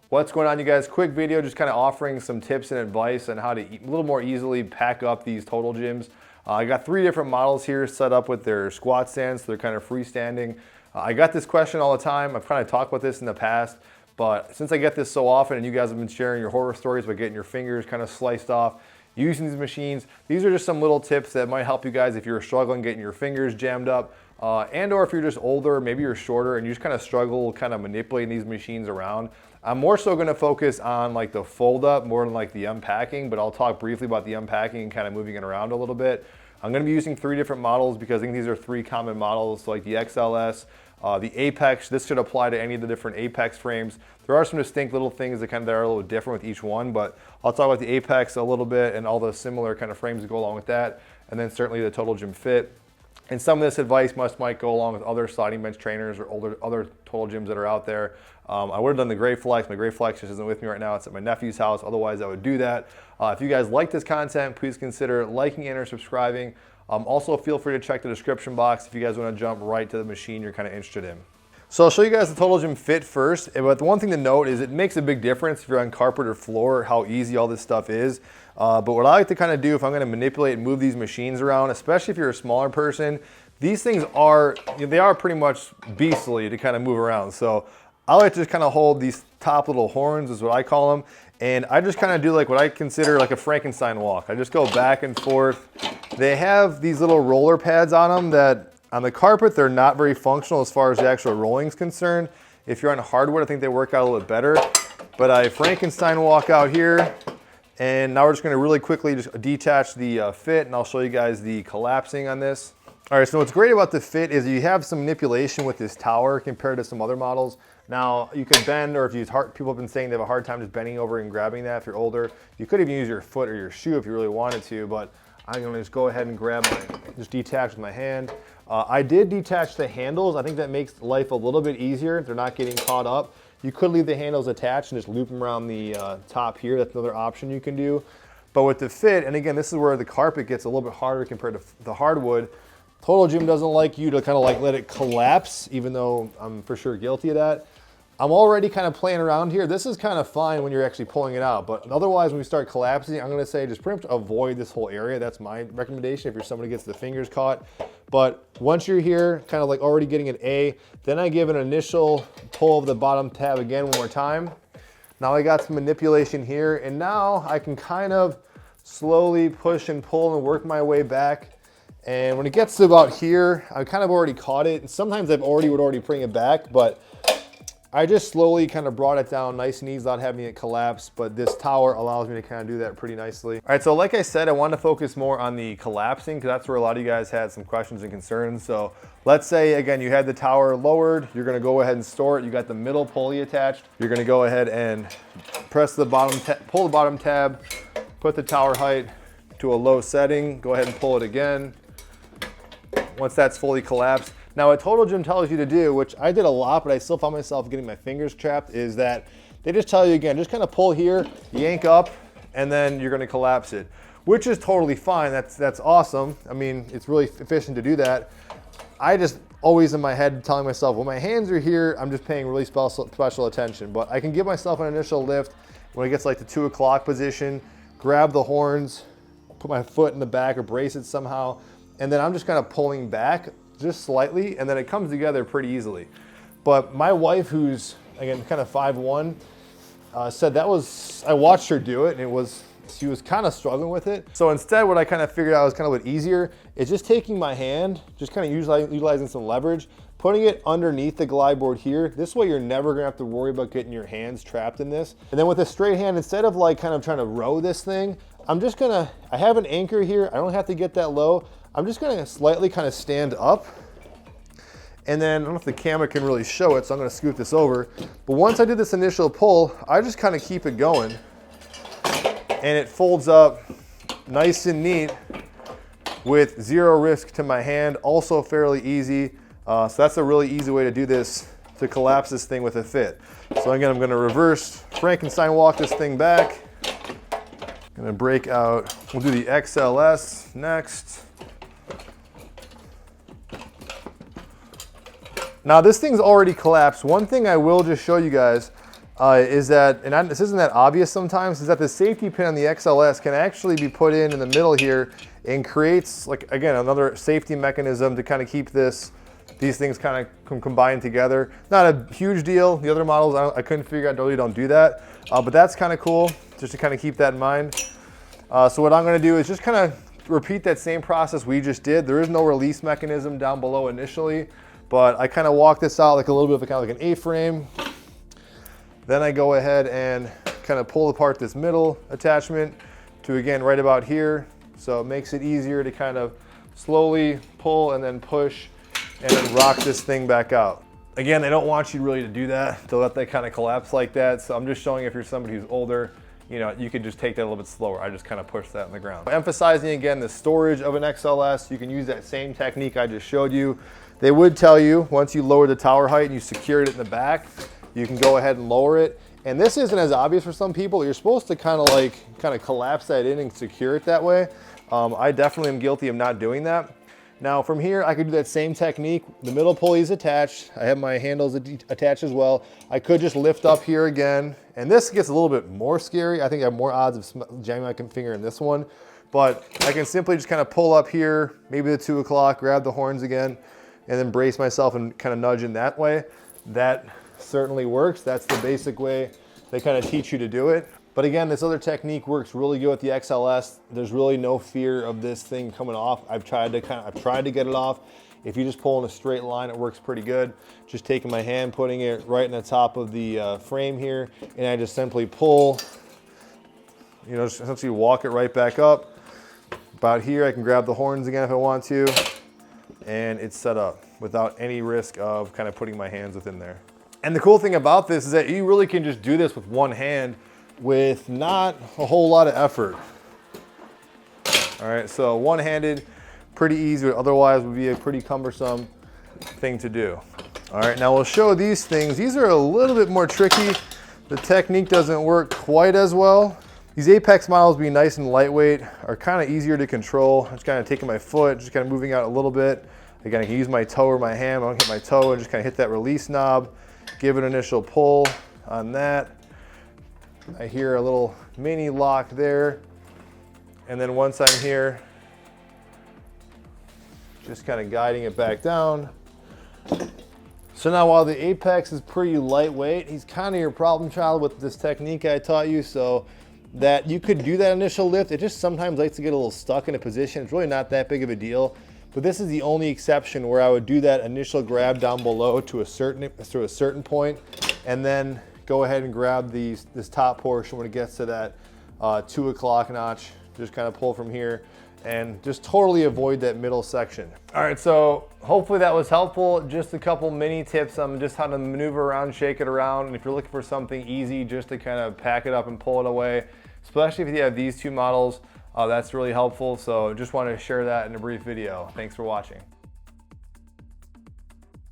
What's going on, you guys? Quick video just kind of offering some tips and advice on how to a little more easily pack up these total gyms. I got 3 different models here set up with their squat stands, so they're kind of freestanding. I got this question all the time. I've kind of talked about this in the past, but since I get this so often and you guys have been sharing your horror stories about getting your fingers kind of sliced off using these machines, these are just some little tips that might help you guys if you're struggling getting your fingers jammed up, and or if you're just older, maybe you're shorter and you just kind of struggle kind of manipulating these machines around. I'm more so going to focus on like the fold up more than like the unpacking, but I'll talk briefly about the unpacking and kind of moving it around a little bit. I'm going to be using 3 different models because I think these are 3 common models, like the XLS, the Apex. This should apply to any of the different Apex frames. There are some distinct little things that are a little different with each one, but I'll talk about the Apex a little bit and all the similar kind of frames that go along with that, and then certainly the Total Gym Fit. And some of this advice might go along with other sliding bench trainers or other total gyms that are out there. I would have done the Gray Flex. My Gray Flex just isn't with me right now. It's at my nephew's house. Otherwise, I would do that. If you guys like this content, please consider liking and or subscribing. Also, feel free to check the description box if you guys want to jump right to the machine you're kind of interested in. So I'll show you guys the Total Gym Fit first, but the one thing to note is it makes a big difference if you're on carpet or floor, how easy all this stuff is. But what I like to kind of do if I'm going to manipulate and move these machines around, especially if you're a smaller person, these things are pretty much beastly to kind of move around. So I like to just kind of hold these top little horns is what I call them. And I just kind of do like what I consider like a Frankenstein walk. I just go back and forth. They have these little roller pads on them that on the carpet, they're not very functional as far as the actual rolling is concerned. If you're on hardwood, I think they work out a little bit better. But I Frankenstein walk out here. And now we're just going to really quickly just detach the fit, and I'll show you guys the collapsing on this. All right, so what's great about the fit is you have some manipulation with this tower compared to some other models. Now, you could bend, or if you people have been saying they have a hard time just bending over and grabbing that if you're older. You could even use your foot or your shoe if you really wanted to, but I'm gonna just go ahead and just detach with my hand. I did detach the handles. I think that makes life a little bit easier. They're not getting caught up. You could leave the handles attached and just loop them around the top here. That's another option you can do. But with the fit, and again, this is where the carpet gets a little bit harder compared to the hardwood. Total Gym doesn't like you to kind of like let it collapse, even though I'm for sure guilty of that. I'm already kind of playing around here. This is kind of fine when you're actually pulling it out, but otherwise when we start collapsing, I'm gonna say just pretty much avoid this whole area. That's my recommendation if you're somebody who gets the fingers caught. But once you're here, kind of like already getting an A, then I give an initial pull of the bottom tab again one more time. Now I got some manipulation here, and now I can kind of slowly push and pull and work my way back. And when it gets to about here, I kind of already caught it. And sometimes would already bring it back, but I just slowly kind of brought it down nice and easy without having it collapse. But this tower allows me to kind of do that pretty nicely. All right, so like I said, I want to focus more on the collapsing because that's where a lot of you guys had some questions and concerns. So let's say, again, you had the tower lowered. You're going to go ahead and store it. You got the middle pulley attached. You're going to go ahead and press the bottom, pull the bottom tab, put the tower height to a low setting. Go ahead and pull it again. Once that's fully collapsed. Now what Total Gym tells you to do, which I did a lot, but I still found myself getting my fingers trapped, is that they just tell you again, just kind of pull here, yank up, and then you're gonna collapse it, which is totally fine. That's awesome. I mean, it's really efficient to do that. I just always in my head telling myself, when my hands are here, I'm just paying really special attention, but I can give myself an initial lift when it gets like the 2 o'clock position, grab the horns, put my foot in the back or brace it somehow, and then I'm just kind of pulling back just slightly, and then it comes together pretty easily. But my wife, who's again kind of 5'1", said I watched her do it, and she was kind of struggling with it. So instead, what I kind of figured out was kind of what easier is just taking my hand, just kind of utilizing some leverage, putting it underneath the glide board here. This way you're never gonna have to worry about getting your hands trapped in this. And then with a straight hand, instead of like kind of trying to row this thing, I have an anchor here. I don't have to get that low. I'm just gonna slightly kind of stand up. And then, I don't know if the camera can really show it, so I'm gonna scoot this over. But once I do this initial pull, I just kind of keep it going. And it folds up nice and neat with 0 risk to my hand, also fairly easy. So that's a really easy way to do this, to collapse this thing with a fit. So again, I'm gonna reverse Frankenstein walk this thing back. I'm gonna break out, we'll do the XLS next. Now this thing's already collapsed. One thing I will just show you guys, is that, and this isn't that obvious sometimes, is that the safety pin on the XLS can actually be put in the middle here and creates, like, again, another safety mechanism to kind of keep these things kind of combined together. Not a huge deal. The other models, I couldn't figure out, really don't do that. But that's kind of cool, just to kind of keep that in mind. So what I'm going to do is just kind of repeat that same process we just did. There is no release mechanism down below initially, but I kind of walk this out like a little bit of kind of like an A-frame. Then I go ahead and kind of pull apart this middle attachment to, again, right about here. So it makes it easier to kind of slowly pull and then push and then rock this thing back out. Again, they don't want you really to do that, to let that kind of collapse like that. So I'm just showing if you're somebody who's older, you know, you could just take that a little bit slower. I just kind of push that on the ground. Emphasizing again the storage of an XLS, you can use that same technique I just showed you. They would tell you once you lower the tower height and you secured it in the back, you can go ahead and lower it. And this isn't as obvious for some people. You're supposed to kind of collapse that in and secure it that way. I definitely am guilty of not doing that. Now from here, I could do that same technique. The middle pulley is attached. I have my handles attached as well. I could just lift up here again. And this gets a little bit more scary. I think I have more odds of jamming my finger in this one. But I can simply just kind of pull up here, maybe the 2 o'clock, grab the horns again, and then brace myself and kind of nudge in that way. That certainly works. That's the basic way they kind of teach you to do it. But again, this other technique works really good with the XLS. There's really no fear of this thing coming off. I've tried to get it off. If you just pull in a straight line, it works pretty good. Just taking my hand, putting it right in the top of the frame here, and I just simply pull, you know, just essentially walk it right back up. About here, I can grab the horns again if I want to, and it's set up without any risk of kind of putting my hands within there. And the cool thing about this is that you really can just do this with one hand with not a whole lot of effort. All right, so one-handed, pretty easy, but otherwise would be a pretty cumbersome thing to do. All right, now we'll show these things. These are a little bit more tricky. The technique doesn't work quite as well. These Apex models, being nice and lightweight, are kind of easier to control. I'm just kind of taking my foot, just kind of moving out a little bit. Again, I can use my toe or my hand. I don't hit my toe and just kind of hit that release knob, give it an initial pull on that. I hear a little mini lock there. And then once I'm here, just kind of guiding it back down. So now while the Apex is pretty lightweight, he's kind of your problem child with this technique I taught you, so that you could do that initial lift. It just sometimes likes to get a little stuck in a position. It's really not that big of a deal. But this is the only exception where I would do that initial grab down below to a certain point, and then go ahead and grab this top portion when it gets to that 2 o'clock notch. Just kind of pull from here and just totally avoid that middle section. All right, so hopefully that was helpful. Just a couple mini tips on just how to maneuver around, shake it around. And if you're looking for something easy just to kind of pack it up and pull it away, especially if you have these two models, that's really helpful. So just wanted to share that in a brief video. Thanks for watching.